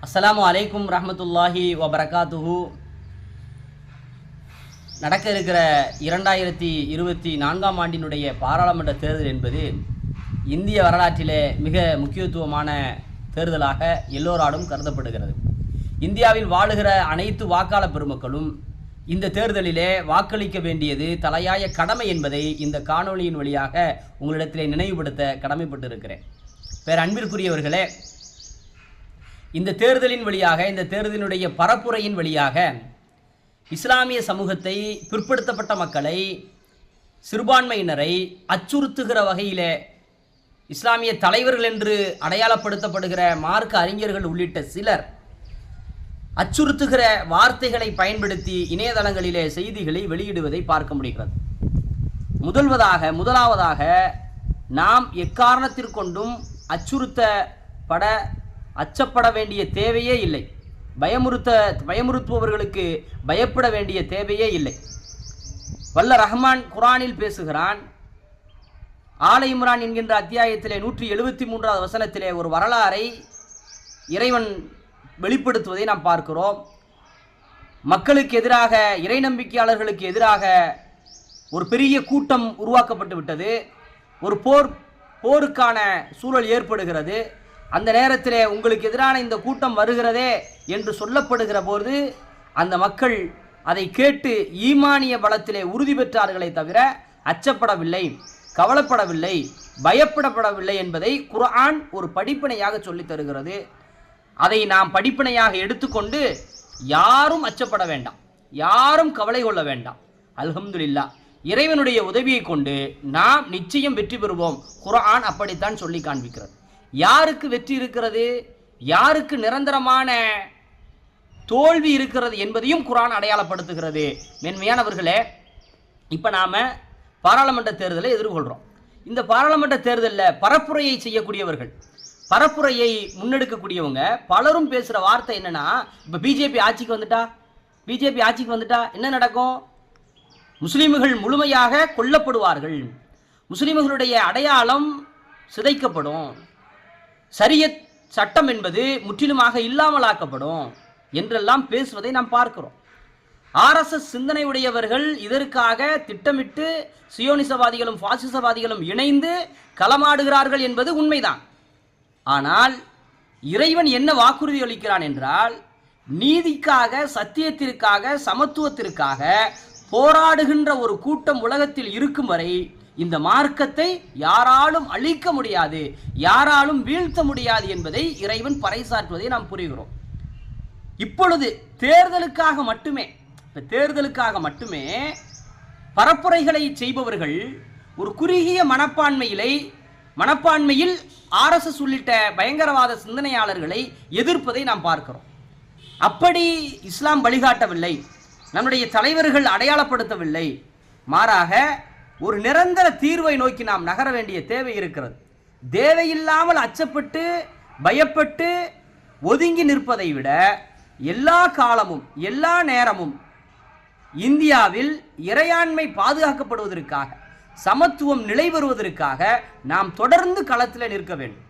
அஸ்ஸலாமு அலைக்கும் ரஹ்மத்துல்லாஹி வபரகாத்துஹு. நடக்க இருக்கிற 2024ஆம் ஆண்டினுடைய பாராளுமன்ற தேர்தல் என்பது இந்திய வரலாற்றிலே மிக முக்கியத்துவமான தேர்தலாக எல்லோராலும் கருதப்படுகிறது. இந்தியாவில் வாழுகிற அனைத்து வாக்காளர் பெருமக்களும் இந்த தேர்தலிலே வாக்களிக்க வேண்டியது தலையாய கடமை என்பதை இந்த காணொளியின் வழியாக உங்களிடத்திலே நினைவுபடுத்த கடமைப்பட்டிருக்கிறேன். அன்பிற்குரியவர்களே, இந்த தேர்தலின் வழியாக, இந்த தேர்தலினுடைய பரப்புரையின் வழியாக இஸ்லாமிய சமூகத்தை, பிற்படுத்தப்பட்ட மக்களை, சிறுபான்மையினரை அச்சுறுத்துகிற வகையிலே இஸ்லாமிய தலைவர்கள் என்று அடையாளப்படுத்தப்படுகிற மார்க்க அறிஞர்கள் உள்ளிட்ட சிலர் அச்சுறுத்துகிற வார்த்தைகளை பயன்படுத்தி இணையதளங்களிலே செய்திகளை வெளியிடுவதை பார்க்க முடிகிறது. முதலாவதாக நாம் எக்காரணத்திற்கொண்டும் அச்சப்பட வேண்டிய தேவையே இல்லை. பயமுறுத்துபவர்களுக்கு பயப்பட வேண்டிய தேவையே இல்லை. வல்ல ரஹ்மான் குர்ஆனில் பேசுகிறான். ஆல இம்ரான் என்கின்ற அத்தியாயத்திலே 173வது வசனத்திலே ஒரு வரலாறை இறைவன் வெளிப்படுத்துவதை நாம் பார்க்கிறோம். மக்களுக்கு எதிராக, இறை நம்பிக்கையாளர்களுக்கு எதிராக ஒரு பெரிய கூட்டம் உருவாக்கப்பட்டு விட்டது. ஒரு போருக்கான சூழல் ஏற்படுகிறது. அந்த நேரத்திலே உங்களுக்கு எதிரான இந்த கூட்டம் வருகிறதே என்று சொல்லப்படுகிற போது அந்த மக்கள் அதை கேட்டு ஈமானிய பலத்திலே உறுதி பெற்றார்களே தவிர அச்சப்படவில்லை, கவலைப்படவில்லை, பயப்படப்படவில்லை என்பதை குர்ஆன் ஒரு படிப்பினையாக சொல்லித் தருகிறது. அதை நாம் படிப்பினையாக எடுத்துக்கொண்டு யாரும் அச்சப்பட வேண்டாம், யாரும் கவலை கொள்ள வேண்டாம். அல்ஹம்துலில்லாஹ், இறைவனுடைய உதவியை கொண்டு நாம் நிச்சயம் வெற்றி பெறுவோம். குர்ஆன் அப்படித்தான் சொல்லி காண்பிக்கிறது. யாருக்கு வெற்றி இருக்கிறது, யாருக்கு நிரந்தரமான தோல்வி இருக்கிறது என்பதையும் குர்ஆன் அடையாளப்படுத்துகிறது. மென்மையானவர்களே, இப்போ நாம் பாராளுமன்ற தேர்தலை எதிர்கொள்கிறோம். இந்த பாராளுமன்ற தேர்தலில் பரப்புரையை செய்யக்கூடியவர்கள், பரப்புரையை முன்னெடுக்கக்கூடியவங்க பலரும் பேசுகிற வார்த்தை என்னன்னா, இப்போ பிஜேபி ஆட்சிக்கு வந்துட்டா என்ன நடக்கும்? முஸ்லீம்கள் முழுமையாக கொல்லப்படுவார்கள், முஸ்லீம்களுடைய அடையாளம் சிதைக்கப்படும், ஷரியத் சட்டம் என்பது முற்றிலுமாக இல்லாமலாக்கப்படும் என்றெல்லாம் பேசுவதை நாம் பார்க்கிறோம். RSS சிந்தனை உடையவர்கள் இதற்காக திட்டமிட்டு சியோனிசவாதிகளும் பாசிசவாதிகளும் இணைந்து களமாடுகிறார்கள் என்பது உண்மைதான். ஆனால் இறைவன் என்ன வாக்குறுதி அளிக்கிறான் என்றால், நீதிக்காக, சத்தியத்திற்காக, சமத்துவத்திற்காக போராடுகின்ற ஒரு கூட்டம் உலகத்தில் இருக்கும் வரை இந்த மார்க்கத்தை யாராலும் அழிக்க முடியாது, யாராலும் வீழ்த்த முடியாது என்பதை இறைவன் பறைசாற்றுவதை நாம் புரிகிறோம். இப்பொழுது தேர்தலுக்காக மட்டுமே பரப்புரைகளை செய்பவர்கள் ஒரு குறுகிய மனப்பான்மையில் RSS உள்ளிட்ட பயங்கரவாத சிந்தனையாளர்களை எதிர்ப்பதை நாம் பார்க்கிறோம். அப்படி இஸ்லாம் வழிகாட்டவில்லை, நம்முடைய தலைவர்கள் அடையாளப்படுத்தவில்லை. மாறாக ஒரு நிரந்தர தீர்வை நோக்கி நாம் நகர வேண்டிய தேவை இருக்கிறது. தேவையில்லாமல் அச்சப்பட்டு பயப்பட்டு ஒதுங்கி நிற்பதை விட எல்லா காலமும் எல்லா நேரமும் இந்தியாவில் இறையாண்மை பாதுகாக்கப்படுவதற்காக, சமத்துவம் நிலை பெறுவதற்காக நாம் தொடர்ந்து களத்தில் நிற்க வேண்டும்.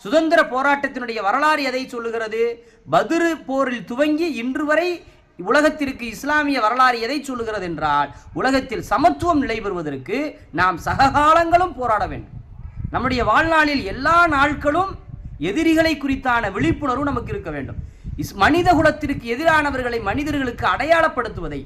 சுதந்திர போராட்டத்தினுடைய வரலாறு எதை சொல்லுகிறது? பத்ர் போரில் துவங்கி இன்று வரை உலகத்திற்கு இஸ்லாமிய வரலாறு எதை சொல்லுகிறது என்றால், உலகத்தில் சமத்துவம் நிலை பெறுவதற்கு நாம் சககாலங்களும் போராட வேண்டும். நம்முடைய வாழ்நாளில் எல்லா நாட்களும் எதிரிகளை குறித்தான விழிப்புணர்வு நமக்கு இருக்க வேண்டும். மனித குலத்திற்கு எதிரானவர்களை மனிதர்களுக்கு அடையாளப்படுத்துவதை,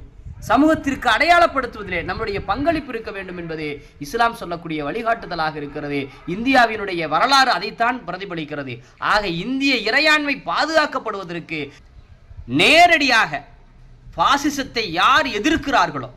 சமூகத்திற்கு அடையாளப்படுத்துவதிலே நம்முடைய பங்களிப்பு இருக்க வேண்டும் என்பது இஸ்லாம் சொல்லக்கூடிய வழிகாட்டுதலாக இருக்கிறது. இந்தியாவினுடைய வரலாறு அதைத்தான் பிரதிபலிக்கிறது. ஆக இந்திய இறையாண்மை பாதுகாக்கப்படுவதற்கு நேரடியாக பாசிசத்தை யார் எதிர்க்கிறார்களோ,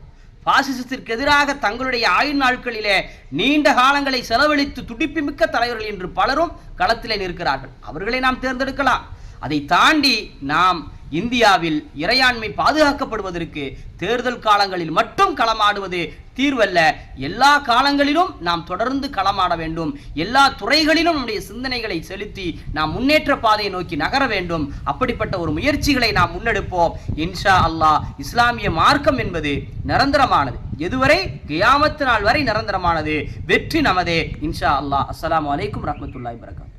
பாசிசத்திற்கு எதிராக தங்களுடைய ஆயுள் நாட்களிலே நீண்ட காலங்களை செலவழித்து துடிப்புமிக்க தலைவர்கள் என்று பலரும் களத்திலே நிற்கிறார்கள். அவர்களை நாம் தேர்ந்தெடுக்கலாம். அதை தாண்டி நாம் இந்தியாவில் இறையாண்மை பாதுகாக்கப்படுவதற்கு தேர்தல் காலங்களில் மட்டும் களமாடுவது தீர்வல்ல. எல்லா காலங்களிலும் நாம் தொடர்ந்து களமாட வேண்டும். எல்லா துறைகளிலும் நம்முடைய சிந்தனைகளை செலுத்தி நாம் முன்னேற்ற பாதையை நோக்கி நகர வேண்டும். அப்படிப்பட்ட ஒரு முயற்சிகளை நாம் முன்னெடுப்போம். இன்ஷா அல்லாஹ், இஸ்லாமிய மார்க்கம் என்பது நிரந்தரமானது. எதுவரை? கியாமத்து நாள் வரை நிரந்தரமானது. வெற்றி நமதே இன்ஷா அல்லாஹ். அஸ்ஸலாமு அலைக்கும் ரஹ்மத்துல்லாஹி வபரகாத்துஹு.